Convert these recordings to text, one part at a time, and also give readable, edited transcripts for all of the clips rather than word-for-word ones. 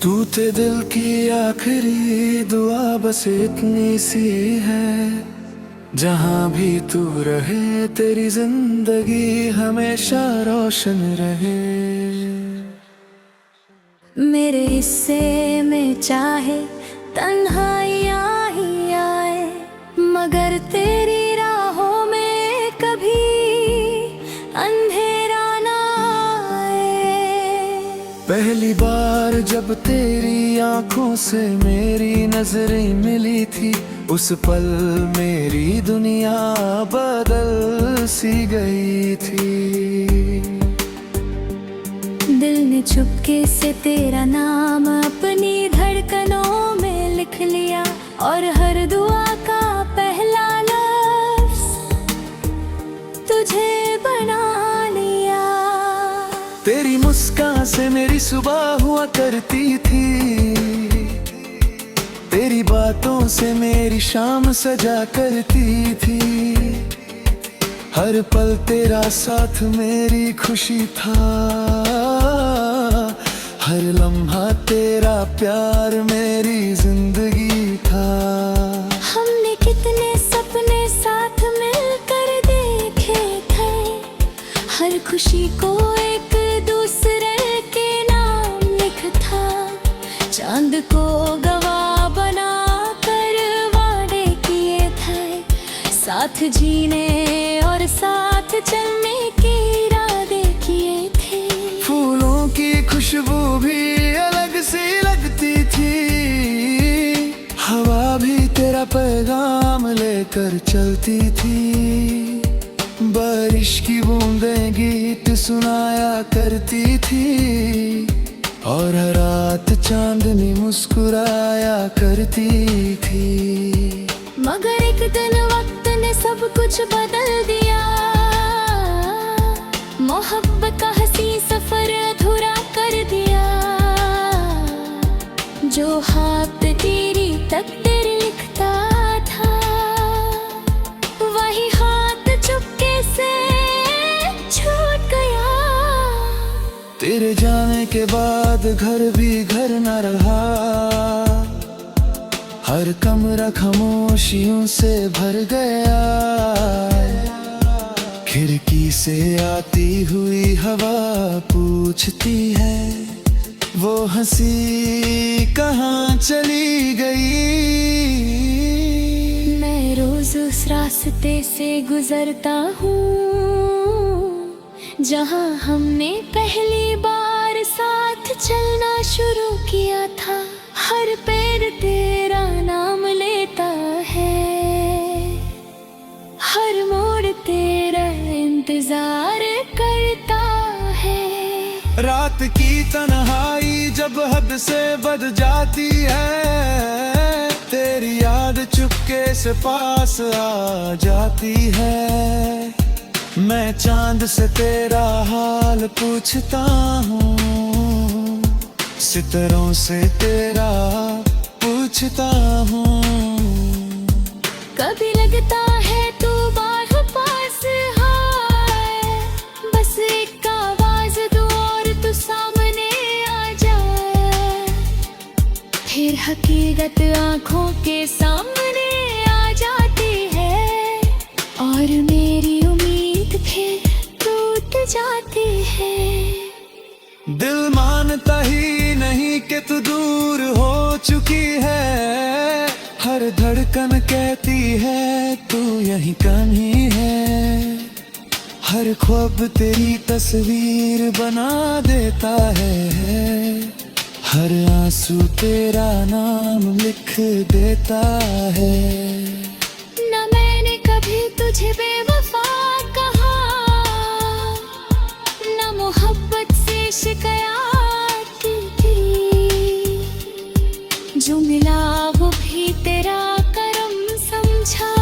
तू थे दिल की आखिरी दुआ बस इतनी सी है, जहाँ भी तू रहे तेरी जिंदगी हमेशा रोशन रहे। मेरे हिस्से में चाहे तन्हाइयाँ ही आए, मगर तेरी राहों में कभी अंधेरा ना आए। पहली बार जब तेरी आंखों से मेरी नजरें मिली थी, उस पल मेरी दुनिया बदल सी गई थी। दिल ने चुपके से तेरा नाम अपनी धड़कनों में लिख लिया, और हर दुआ का पहला लफ्ज तुझे बना लिया। तेरी मुस्कान से मेरी सुबह हुआ करती थी, तेरी बातों से मेरी शाम सजा करती थी। हर पल तेरा साथ मेरी खुशी था, हर लम्हा तेरा प्यार मेरी जिंदगी था। हमने कितने सपने साथ मिलकर देखे थे, हर खुशी को एक दूसरे के नाम लिख था। चांद को गवाह बना कर वादे किए थे, साथ जीने और साथ चलने के इरादे किए थे। फूलों की खुशबू भी अलग सी लगती थी, हवा भी तेरा पैगाम लेकर चलती थी। बारिश की बूंदें गीत सुनाया करती थी, और हर रात चांदनी मुस्कुराया करती थी। मगर एक दिन वक्त ने सब कुछ बदल दिया, मोहब्बत का हंसी सफर अधूरा कर दिया। जो हाथ तेरी तकदीर लिखता था, वही हाथ चुपके से छूट गया। तेरे जाने के बाद घर भी घर न रहा, हर कमरा खामोशियों से भर गया। खिड़की से आती हुई हवा पूछती है, वो हंसी कहाँ चली गई। मैं रोज उस रास्ते से गुजरता हूँ, जहाँ हमने पहली बार साथ चलना शुरू किया था। हर पैर तेरा नाम लेता है, हर मोड़ तेरा इंतजार करता है। रात की तन्हाई जब हद से बढ़ जाती है, तेरी याद चुपके से पास आ जाती है। मैं चांद से तेरा हाल पूछता हूँ, सितारों से तेरा पूछता हूँ। कभी लगता है तू बार पास है, बस एक आवाज दो और तू सामने आ जाए। फिर हकीकत आंखों के सामने आ जाती है, और मेरी उम्मीद फिर टूट जाती है। दिल मानता ही नहीं कि तू दूर हो चुकी है, हर धड़कन कहती है तू यहीं कहीं है। हर ख्वाब तेरी तस्वीर बना देता है, हर आंसू तेरा नाम लिख देता है। न मैंने कभी तुझे बेवफा कहा, न मोहब्बत से शिकायत की। जो मिला वो भी तेरा करम समझा,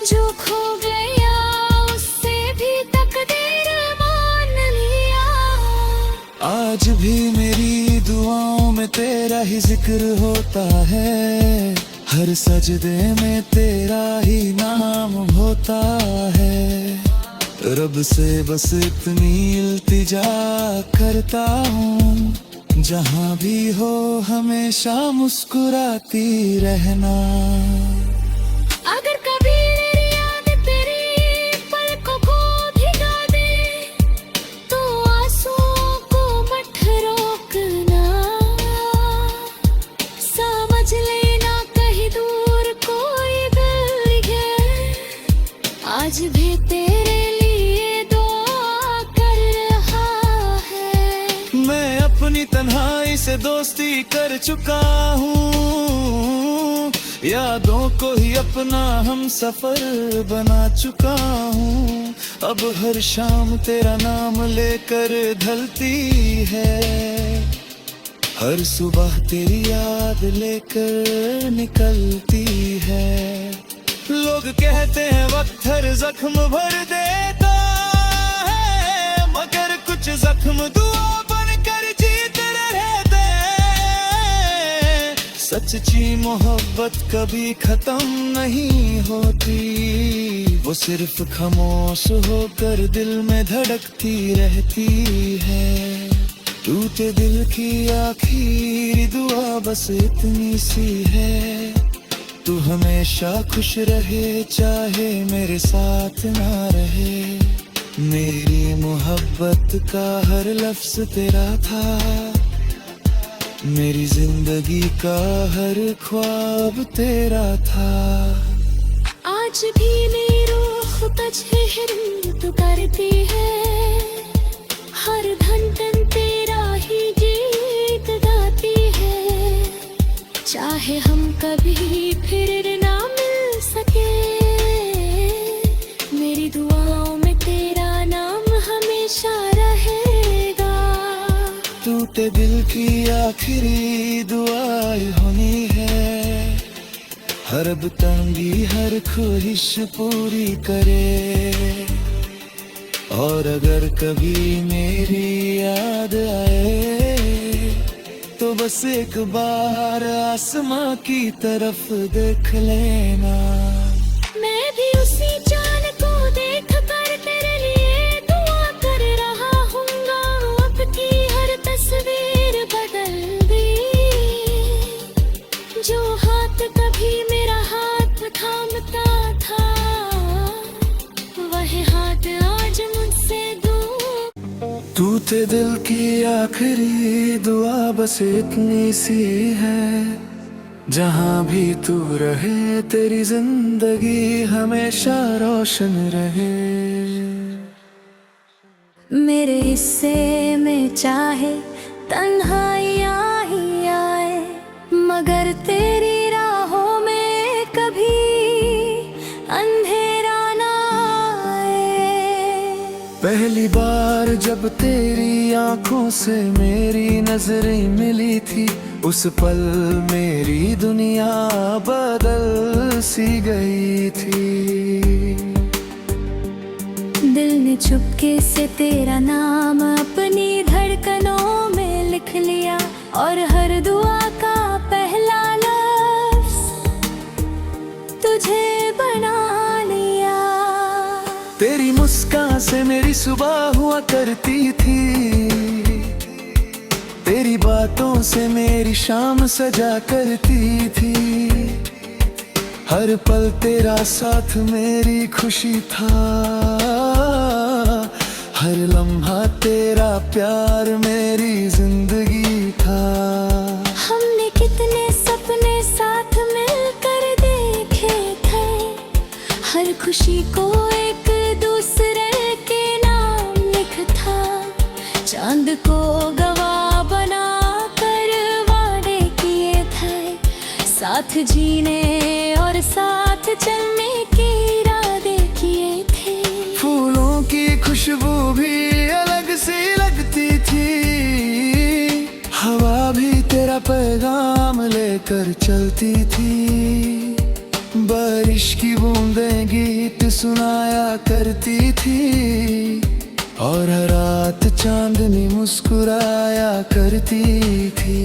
जो खो गया उससे भी तकदीर मान लिया। आज भी मेरी दुआओं में तेरा ही जिक्र होता है, हर सजदे में तेरा ही नाम होता है। रब से बस इतनी इल्तिजा करता हूँ, जहाँ भी हो हमेशा मुस्कुराती रहना। अगर कभी मेरी याद तेरी पलकों को भिगा दे, तो आंसुओं को मत रोकना। समझ लेना कहीं दूर कोई दिल है, आज भी तेरे लिए दुआ कर रहा है। मैं अपनी तन्हाई से दोस्ती कर चुका हूँ, यादों को ही अपना हम सफर बना चुका हूँ। अब हर शाम तेरा नाम लेकर ढलती है, हर सुबह तेरी याद लेकर निकलती है। लोग कहते हैं वक्त हर जख्म भर देता है, मगर कुछ जख्म दुआ बनकर जीते रहते हैं। सच्ची मोहब्बत कभी खत्म नहीं होती, वो सिर्फ खामोश होकर दिल में धड़कती रहती है। टूटे दिल की आखिरी दुआ बस इतनी सी है, तू हमेशा खुश रहे चाहे मेरे साथ ना रहे। मेरी मोहब्बत का हर लफ्ज तेरा था, मेरी जिंदगी का हर ख्वाब तेरा था। आज भी मेरी रूह तुझे तू करती है, हर धड़कन तेरा ही गीत गाती है। चाहे हम कभी फिर ना मिल सके, मेरी दुआओं में तेरा नाम हमेशा रहेगा। टूटे दिल की आखिरी दुआएं होनी है, हर अब तंगी हर ख्वाहिश पूरी करे। और अगर कभी मेरी याद आए, तो बस एक बार आसमां की तरफ देख लेना। मैं भी उसी चांद को देख कर तेरे लिए दुआ कर रहा हूँगा। अब की हर तस्वीर बदल दी, जो हाथ कभी मेरा हाथ थामता था, वह हाथ आज मुझसे दूर। टूटे दिल की आखिरी दुआ बस इतनी सी है, जहाँ भी तू रहे तेरी जिंदगी हमेशा रोशन रहे। मेरे हिस्से में चाहे तन्हाइयाँ ही आए, मगर तेरी राहों में कभी अंधेरा ना आए। पहली बार जब तेरी आंखों से मेरी नजरें मिली थी, उस पल मेरी दुनिया बदल सी गई थी। दिल ने चुपके से तेरा नाम अपनी धड़कनों में लिख लिया, और हर दुआ का पहला लफ्ज तुझे बना लिया। तेरी मुस्कान से मेरी सुबह हुआ करती थी, तेरी बातों से मेरी शाम सजा करती थी। हर पल तेरा साथ मेरी खुशी था, हर लम्हा तेरा प्यार मेरी जिंदगी था। हमने कितने सपने साथ मिलकर देखे थे, हर खुशी को एक दूसरे के नाम लिखा। चांद को गवाह बना कर वादे किए थे, साथ जीने और साथ चलने के इरादे किए थे। फूलों की खुशबू भी अलग सी लगती थी, हवा भी तेरा पैगाम लेकर चलती थी। बारिश की बूंदें गीत सुनाया करती थी, और हर रात चांदनी मुस्कुराया करती थी।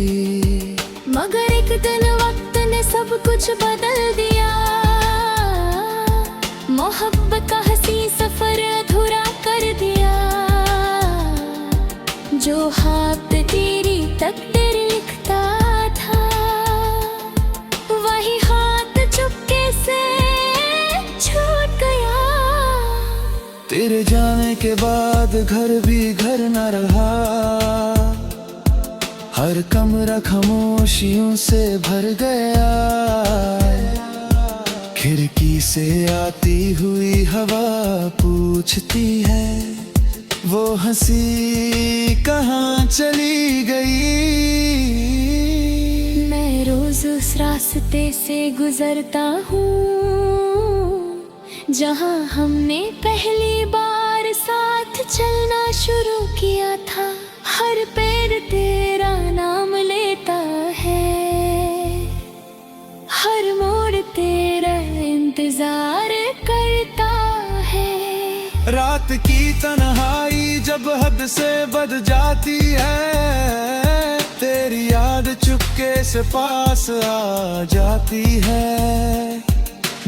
मगर एक दिन वक्त ने सब कुछ बदल दिया, मोहब्बत का हंसी सफर अधूरा कर दिया। जो हाथ तेरी तकदीर लिखता था, वही हाथ चुपके से छूट गया। तेरे जाने के बाद घर भी घर न रहा, हर कमरा खामोशियों से भर गया। खिड़की से आती हुई हवा पूछती है, वो हंसी कहाँ चली गई। मैं रोज उस रास्ते से गुजरता हूँ जहाँ हमने पहली बार साथ चलना शुरू किया था। हर पैर तेरा नाम लेता है, हर मोड़ तेरा इंतजार करता है। रात की तन्हाई जब हद से बढ़ जाती है, तेरी याद चुपके से पास आ जाती है।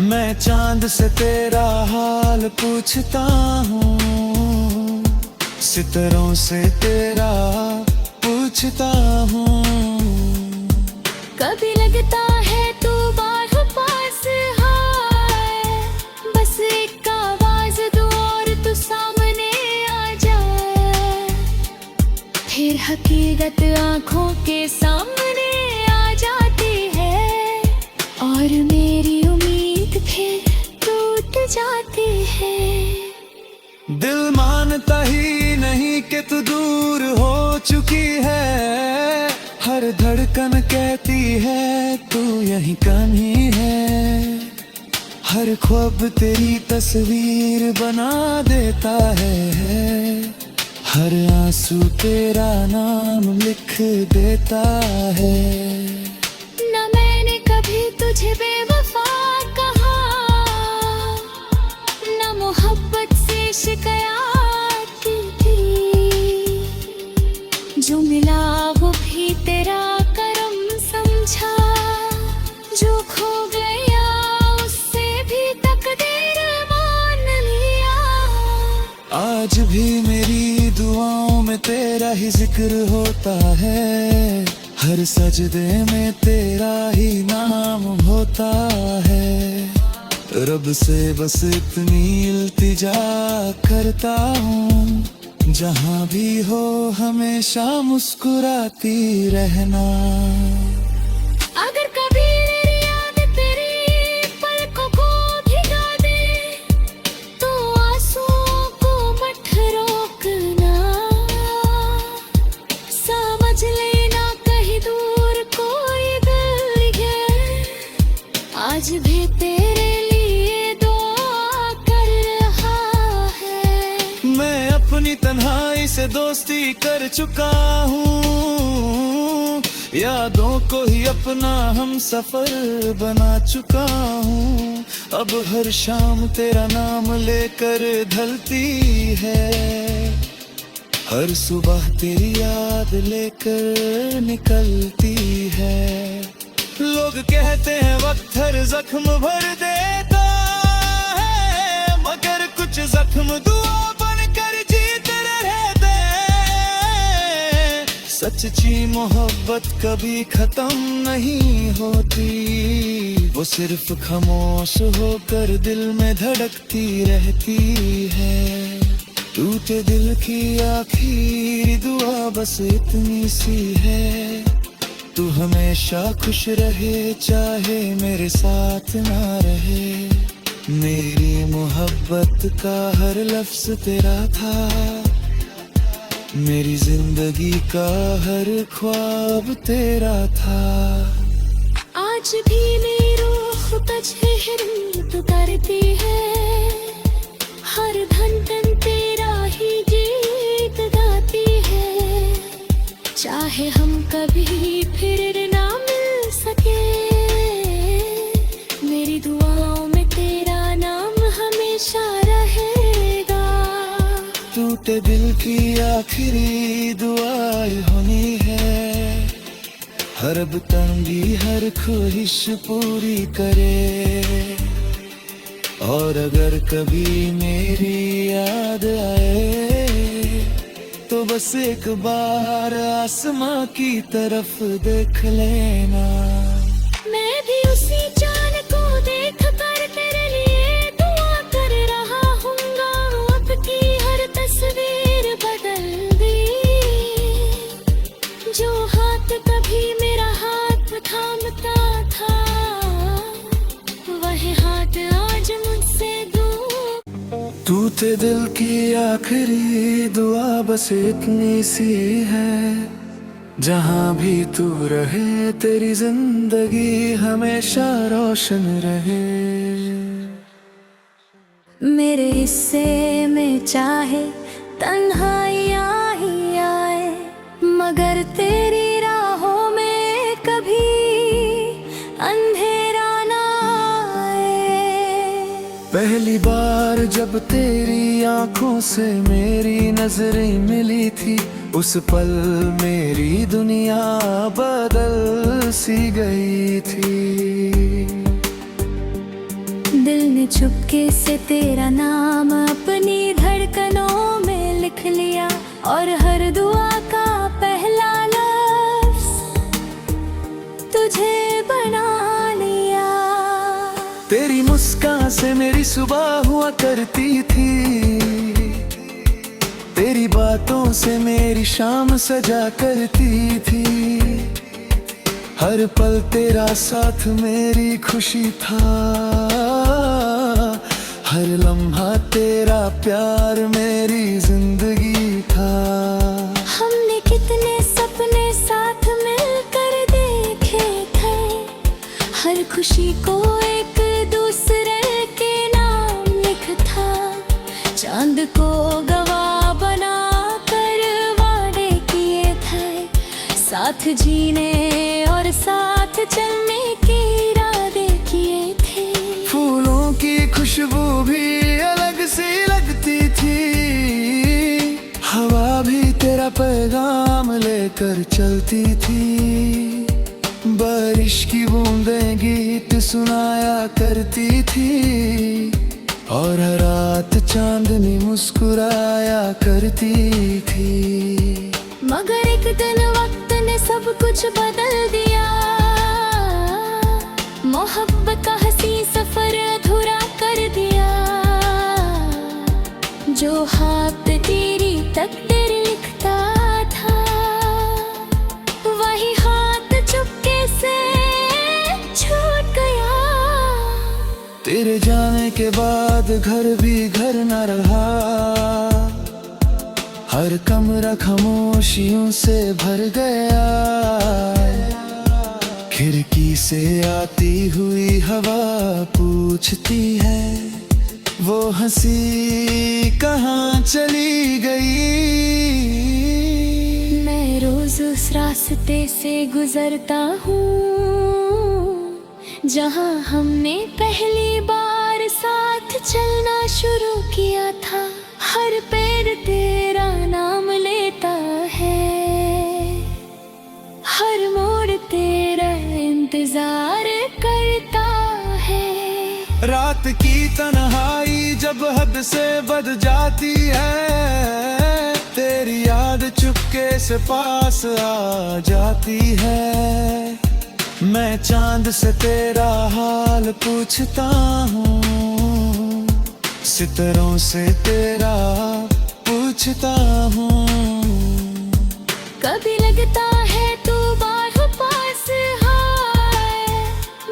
मैं चांद से तेरा हाल पूछता हूँ, सितारों से तेरा पूछता हूँ। कभी लगता है तू बाहर पास है, बस एक आवाज दो और तू सामने आ जाए। फिर हकीकत आंखों के सामने आ जाती है, और मेरी उम्मीद फिर टूट जाती है। दिल मानता ही नहीं कि तू दूर हो चुकी है, हर धड़कन कहती है तू यहीं कहीं है। हर ख्वाब तेरी तस्वीर बना देता है, हर आंसू तेरा नाम लिख देता है। न मैंने कभी तुझे बेवफा कहा, न मोहब्बत से शिकायत की थी। जो मिला वो भी तेरा करम समझा, जो खो गया उससे भी तकदीर मान लिया। आज भी मेरी दुआओं में तेरा ही जिक्र होता है, हर सजदे में तेरा ही नाम होता है। रब से बस इतनी इल्तिजा करता हूँ, जहाँ भी हो हमेशा मुस्कुराती रहना। अगर कभी मेरी याद तेरी पलकों को भिगा दे, तो आंसुओं को मत रोकना। समझ लेना कहीं दूर कोई दिल है, आज भी तेरे लिए दुआ कर रहा है। मैं अपनी तन्हाई से दोस्ती कर चुका हूँ, यादों को ही अपना हम सफर बना चुका हूँ। अब हर शाम तेरा नाम लेकर ढलती है, हर सुबह तेरी याद लेकर निकलती है। लोग कहते हैं वक्त हर जख्म भर देता है, मगर कुछ जख्म दुआ बनकर जीते रहते हैं। सच्ची मोहब्बत कभी खत्म नहीं होती, वो सिर्फ खामोश होकर दिल में धड़कती रहती है। टूटे दिल की आखिरी दुआ बस इतनी सी है, तू हमेशा खुश रहे चाहे मेरे साथ ना रहे। मेरी मोहब्बत का हर लफ्ज तेरा था, मेरी जिंदगी का हर ख्वाब तेरा था। आज भी मेरी रूह तुझे हिम्मत करती है, हर धड़कन तेरा ही गीत गाती है। चाहे हम कभी फिर ना मिल सके, मेरी दुआओं में तेरा नाम हमेशा रहेगा। टूटे दिल की आखिरी दुआएं होनी है, हर अब तंगी हर ख्वाहिश पूरी करे। और अगर कभी मेरी याद आए तो तो बस एक बार आसमां की तरफ देख लेना। मैं भी उसी चांद को देख कर तेरे लिए दुआ कर रहा हूँगा। अब की हर तस्वीर बदल दी, जो हाथ कभी मेरा हाथ थामता था, वह हाथ आज मुझसे दूर। तू ते दिल की आखिरी दुआ बस इतनी सी है, जहाँ भी तू रहे तेरी जिंदगी हमेशा रोशन रहे। मेरे हिस्से में चाहे तन्हाइयाँ ही आए, मगर तेरी राहों में कभी अंधेरा ना आए। पहली बार जब तेरी आंखों से मेरी नजरें मिली थी, उस पल मेरी दुनिया बदल सी गई थी। दिल ने चुपके से तेरा नाम अपनी धड़कनों में लिख लिया, और हर दुआ का पहला लफ्ज तुझे बना लिया। तेरी मुस्कान से मेरी सुबह हुआ करती थी, तेरी बातों से मेरी शाम सजा करती थी। हर पल तेरा साथ मेरी खुशी था, हर लम्हा तेरा प्यार मेरी जिंदगी था। हमने कितने सपने साथ मिलकर देखे थे, हर खुशी को एक दूसरे के नाम लिख था। चांद को गवाह बना कर वादे किए थे, साथ जीने और साथ चलने के इरादे किए थे। फूलों की खुशबू भी अलग सी लगती थी, हवा भी तेरा पैगाम लेकर चलती थी। बारिश की बूंदें गीत सुनाया करती थी, और हर रात चांदनी मुस्कुराया करती थी। मगर एक दिन वक्त ने सब कुछ बदल दिया, मोहब्बत का हंसी सफर अधूरा कर दिया। जो हाथ तेरी तकदीर लिखता था, वही हाथ चुपके से छूट गया। तेरे जाने के बाद घर भी घर न रहा, हर कमरा खामोशियों से भर गया। खिड़की से आती हुई हवा पूछती है, वो हंसी कहाँ चली गई। मैं रोज उस रास्ते से गुजरता हूँ, जहाँ हमने पहली बार साथ चलना शुरू किया था। हर पेड़ तेरा नाम लेता है, हर मोड़ तेरा इंतजार करता है। रात की तन्हाई जब हद से बढ़ जाती है, तेरी याद चुपके से पास आ जाती है। मैं चांद से तेरा हाल पूछता हूँ, सितारों से तेरा पूछता हूँ। कभी लगता है तू बाहर पास है,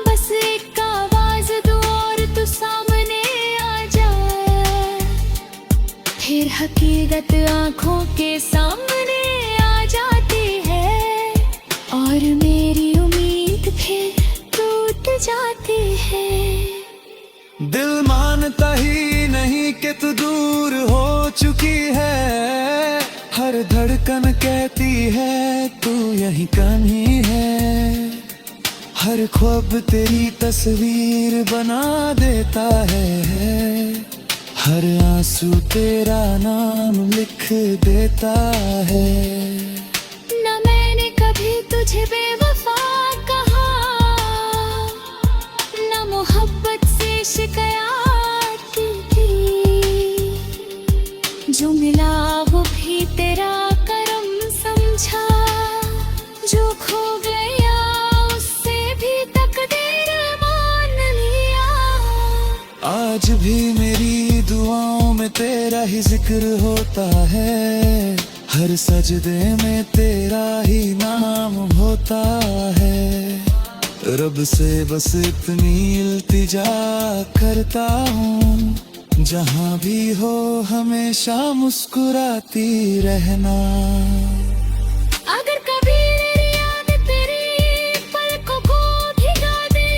बस एक आवाज दो और तू सामने आ जाए। फिर हकीकत आंखों के सामने आ जाती है, और मेरी उम्मीद फिर टूट जाती है। दिल मानता ही नहीं कि तू दूर हो चुकी है, हर धड़कन कहती है तू यहीं कहीं है। हर ख्वाब तेरी तस्वीर बना देता है, हर आंसू तेरा नाम लिख देता है। न मैंने कभी तुझे बेवफा कहा, न मोहब्बत से शिकायत की, जो मिला वो भी तेरा आज भी मेरी दुआओं में तेरा ही जिक्र होता है, हर सजदे में तेरा ही नाम होता है। रब से बस इतनी इल्तिजा करता हूँ, जहाँ भी हो हमेशा मुस्कुराती रहना। अगर कभी मेरी याद तेरी पलकों को भिगा दे,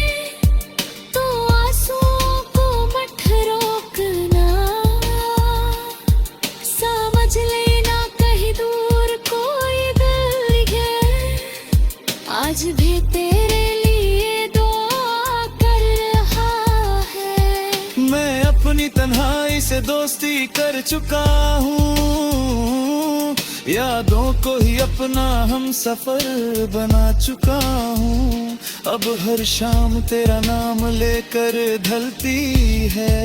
तो आंसुओं को मत रोकना। समझ लेना कहीं दूर कोई दिल है, आज भी तेरे लिए दुआ कर रहा है। मैं अपनी तन्हाई से दोस्ती कर चुका हूँ, यादों को ही अपना हम सफर बना चुका हूँ। अब हर शाम तेरा नाम लेकर ढलती है,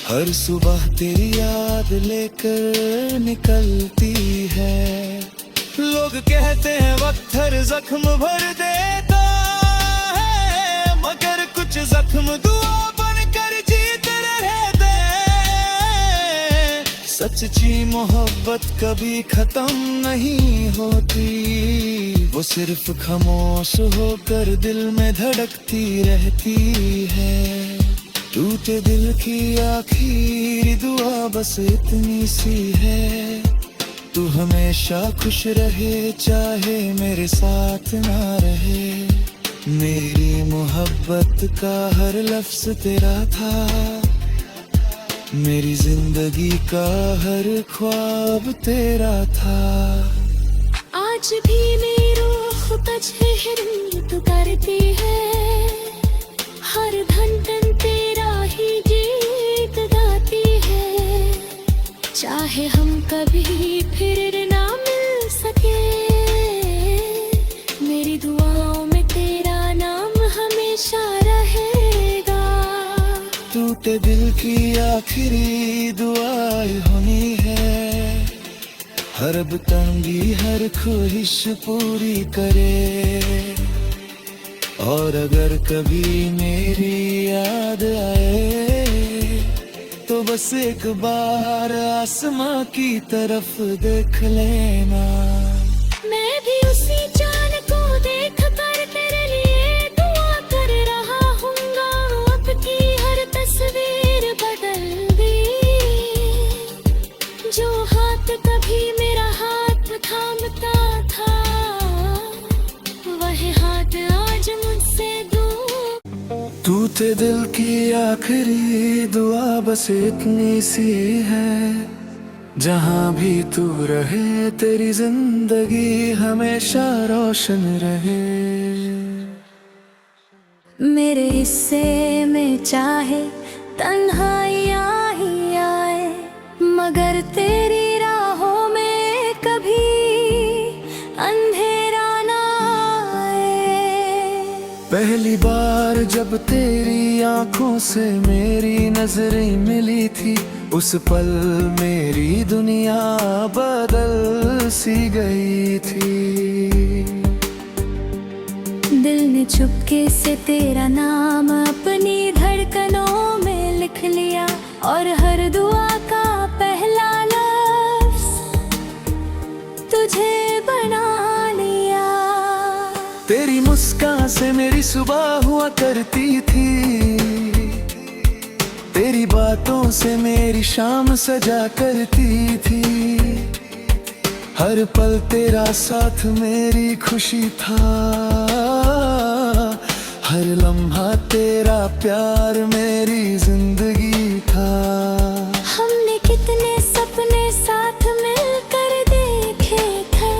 हर सुबह तेरी याद लेकर निकलती है। लोग कहते हैं वक्त हर जख्म भर देता है, मगर कुछ जख्म दुआ बनकर जीते रहते हैं। सच्ची मोहब्बत कभी खत्म नहीं होती, वो सिर्फ खामोश होकर दिल में धड़कती रहती है। टूटे दिल की आखिरी दुआ बस इतनी सी है, तू हमेशा खुश रहे चाहे मेरे साथ ना रहे। मेरी मोहब्बत का हर लफ्ज तेरा था, मेरी जिंदगी का हर ख्वाब तेरा था। आज भी मेरी रूह तजहिर करती है, हर धड़कन तेरा ही गीत गाती है। चाहे हम कभी फिर ना मिल सके, मेरी दुआओं में तेरा नाम हमेशा रहेगा। टूटे दिल की आखिरी दुआ होनी है, हर अब तंगी हर ख्वाहिश पूरी करे। और अगर कभी मेरी याद आए, तो बस एक बार आसमां की तरफ देख लेना। मैं भी उसी चांद को देख कर तेरे लिए दुआ कर रहा हूँगा। अब की हर तस्वीर बदल दी, जो हाथ कभी मेरा हाथ थामता था, वह हाथ आज मुझसे दूर। टूटे दिल की आखिरी दुआ बस इतनी सी है, जहाँ भी तू रहे तेरी जिंदगी हमेशा रोशन रहे। मेरे हिस्से में चाहे तन्हाइयाँ ही आए, मगर तेरी राहों में कभी अंधेरा ना आए। पहली बार जब तेरी आंखों से मेरी नजरें मिली थी, उस पल मेरी दुनिया बदल सी गई थी। दिल ने चुपके से तेरा नाम अपनी धड़कनों में लिख लिया, और हर दुआ का पहला लफ्ज तुझे बना लिया। तेरी मुस्कान से मेरी सुबह हुआ करती थी, तेरी बातों से मेरी शाम सजा करती थी। हर पल तेरा साथ मेरी खुशी था, हर लम्हा तेरा प्यार मेरी जिंदगी था। हमने कितने सपने साथ मिलकर देखे थे,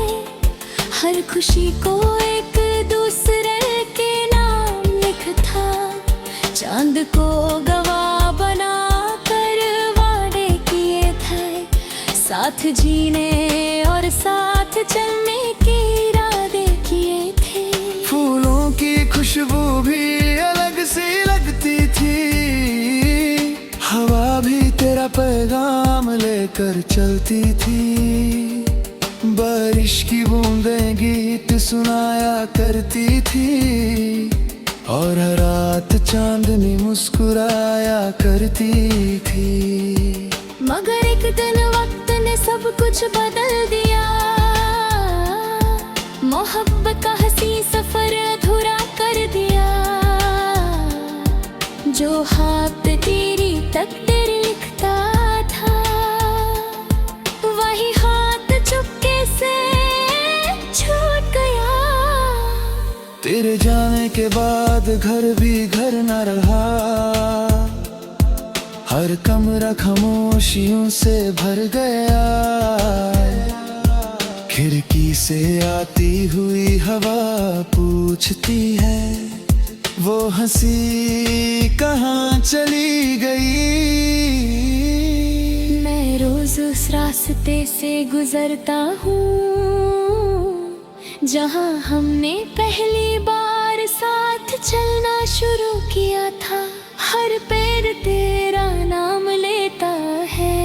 हर खुशी को एक दूसरे के नाम लिख था। चांद को गवाह बना कर वादे किए थे, साथ जीने और साथ चलने के इरादे किए थे। फूलों की खुशबू भी अलग सी लगती थी, हवा भी तेरा पैगाम लेकर चलती थी। बारिश की बूंदें गीत सुनाया करती थी, और हर रात चांदनी मुस्कुराया करती थी। मगर एक दिन वक्त ने सब कुछ बदल दिया। मोहब्बत का हंसी सफर अधूरा कर दिया। जो हाथ तेरी तकदीर लिखता था, वही हाथ चुपके से छूट गया। तेरे जाने के बाद घर भी घर न रहा। हर कमरा खामोशियों से भर गया। खिड़की से आती हुई हवा पूछती है, वो हंसी कहाँ चली गई। मैं रोज उस रास्ते से गुजरता हूँ जहाँ हमने पहली बार साथ चलना शुरू किया था। हर पैर तेरा नाम लेता है,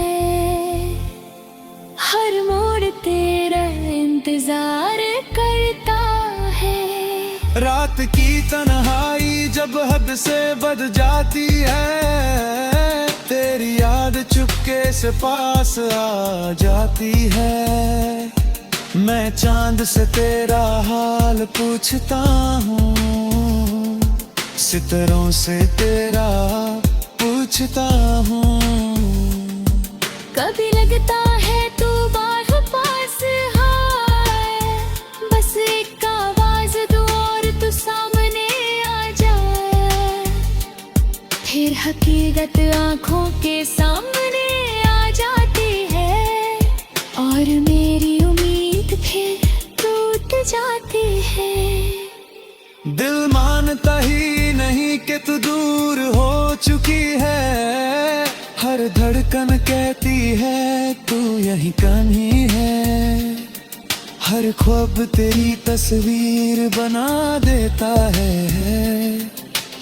हर मोड़ तेरा इंतजार करता है। रात की तन्हाई जब हद से बढ़ जाती है, तेरी याद चुपके से पास आ जाती है। मैं चांद से तेरा हाल पूछता हूँ, सितारों से तेरा पूछता हूँ। कभी लगता है तू बार पास है, बस एक आवाज दो और तू सामने आ जाए। फिर हकीकत आंखों के सामने आ जाती है और मेरी उम्मीद फिर टूट जाती है। दिल मानता ही नहीं कि तू दूर हो चुकी है। हर धड़कन कहती है तू यहीं कहीं है। हर ख्वाब तेरी तस्वीर बना देता है।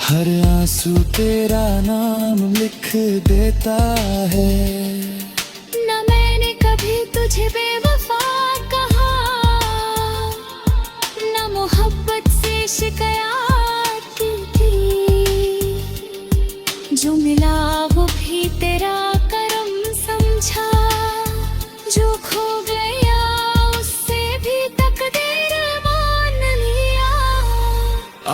हर आंसू तेरा नाम लिख देता है। न मैंने कभी तुझे बेवफा कहा, न मोहब्बत से शिकायत की। जो मिला वो भी तेरा करम समझा, जो खो गया उससे भी तकदीर मान लिया।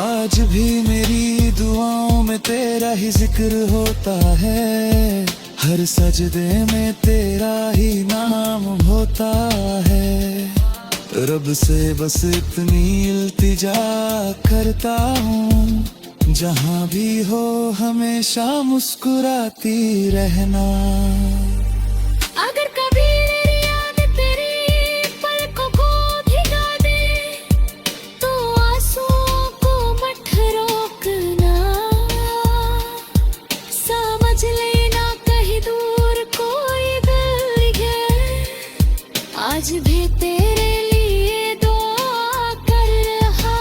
आज भी मेरी दुआओं में तेरा ही जिक्र होता है। हर सजदे में तेरा ही नाम होता है। रब से बस इतनी इल्तिजा करता हूँ, जहाँ भी हो हमेशा मुस्कुराती रहना। अगर कभी मेरी याद तेरी पलकों को भिगा दे, तो आंसुओं को मत रोकना। समझ लेना कहीं दूर कोई दिल है, आज भी तेरे लिए दुआ कर रहा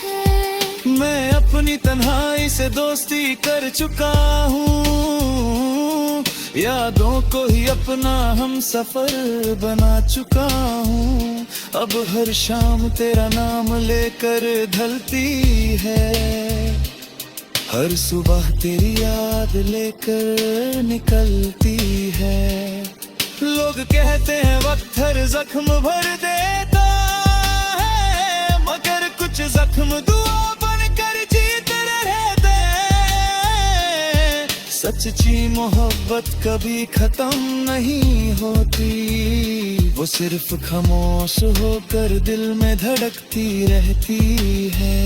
है। मैं अपनी तन्हाई से दोस्ती कर चुका हूँ। यादों को ही अपना हम सफर बना चुका हूँ। अब हर शाम तेरा नाम लेकर ढलती है। हर सुबह तेरी याद लेकर निकलती है। लोग कहते हैं वक्त हर जख्म भर देता है, मगर कुछ जख्म दुआ बनकर जीते रहते हैं। सच्ची मोहब्बत कभी खत्म नहीं होती, वो सिर्फ खामोश होकर दिल में धड़कती रहती है।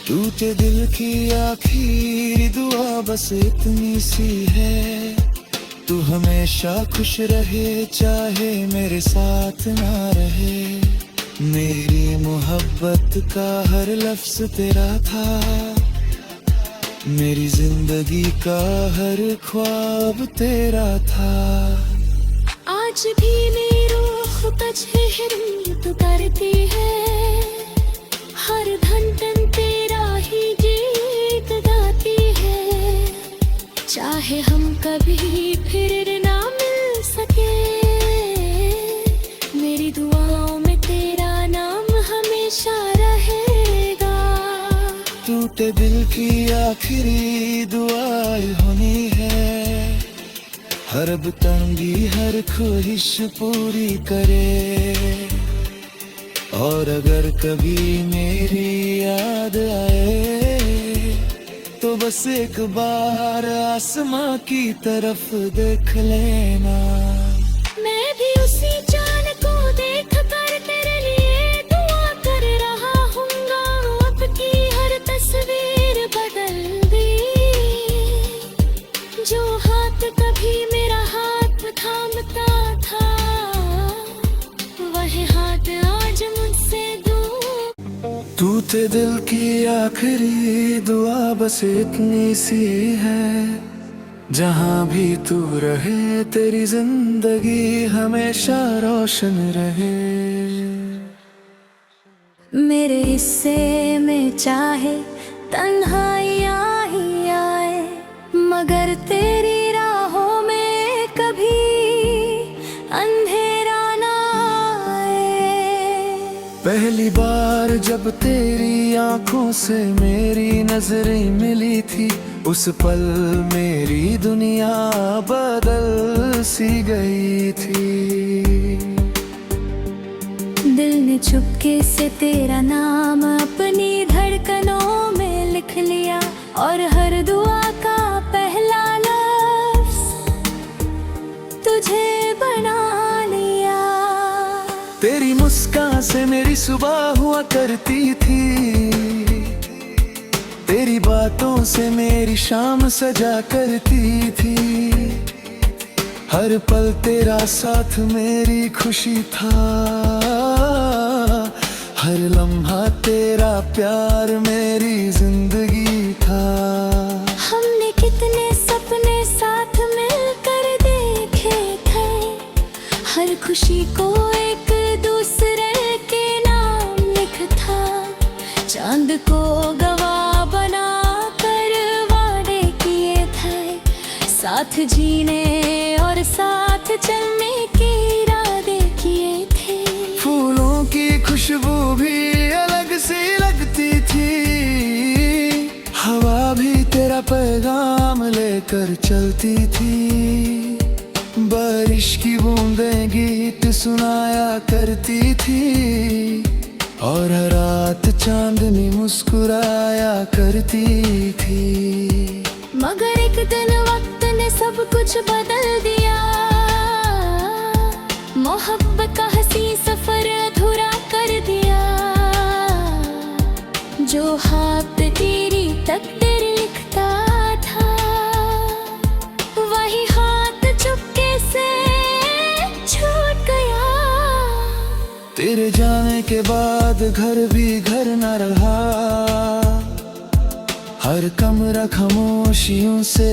टूटे दिल की आखिरी दुआ बस इतनी सी है, तू हमेशा खुश रहे चाहे मेरे साथ ना रहे। मेरी मोहब्बत का हर लफ्ज तेरा था, मेरी जिंदगी का हर ख्वाब तेरा था। आज भी मेरी रूह तजहिर करती है, हर धड़कन तेरा ही गीत गाती है। चाहे हम कभी फिर ना मिल सके, मेरी दुआओं में तेरा नाम हमेशा रहेगा। तू टूटे दिल की आखिरी दुआएं होनी है, हर अब तंगी हर ख्वाहिश पूरी करे। और अगर कभी मेरी याद आए तो बस एक बार आसमां की तरफ देख लेना। मैं भी उसी चांद को देख कर तेरे लिए दुआ कर रहा हूँगा। अब की हर तस्वीर बदल दी, जो हाथ कभी मेरा हाथ थामता था, वह हाथ आज मुझसे दूर। तू ते दिल की आखिरी दुआ बस इतनी सी है, जहाँ भी तू रहे तेरी जिंदगी हमेशा रोशन रहे। मेरे हिस्से में चाहे तन्हाइयाँ ही आए, मगर तेरी राहों में कभी अंधेरा ना आए। पहली बार जब तेरी आंखों से मेरी नजरें मिली थी, उस पल मेरी दुनिया बदल सी गई थी। दिल ने चुपके से तेरा नाम अपनी धड़कनों में लिख लिया, और हर दुआ का पहला लफ्ज तुझे बना लिया। तेरी मुस्कान से मेरी सुबह हुआ करती थी, तेरी बातों से मेरी शाम सजा करती थी। हर पल तेरा साथ मेरी खुशी था, हर लम्हा तेरा प्यार मेरी जिंदगी था। हमने कितने सपने साथ मिलकर देखे थे, हर खुशी को एक दूसरे के नाम लिखा। चांद को गवाह बना कर वादे किए थे, साथ जीने और साथ चलने के इरादे किए थे। फूलों की खुशबू भी अलग सी लगती थी, हवा भी तेरा पैगाम लेकर चलती थी। बारिश की बूंदें गीत सुनाया करती थी, और हर रात चांदनी मुस्कुराया करती थी। मगर एक दिन वक्त ने सब कुछ बदल दिया, मोहब्बत का हंसी सफर अधूरा कर दिया। जो हाथ तेरी तकदीर लिखता था, वही हाथ चुपके से छूट गया। तेरे जाने के बाद घर भी घर न रहा, हर कमरा खामोशियों से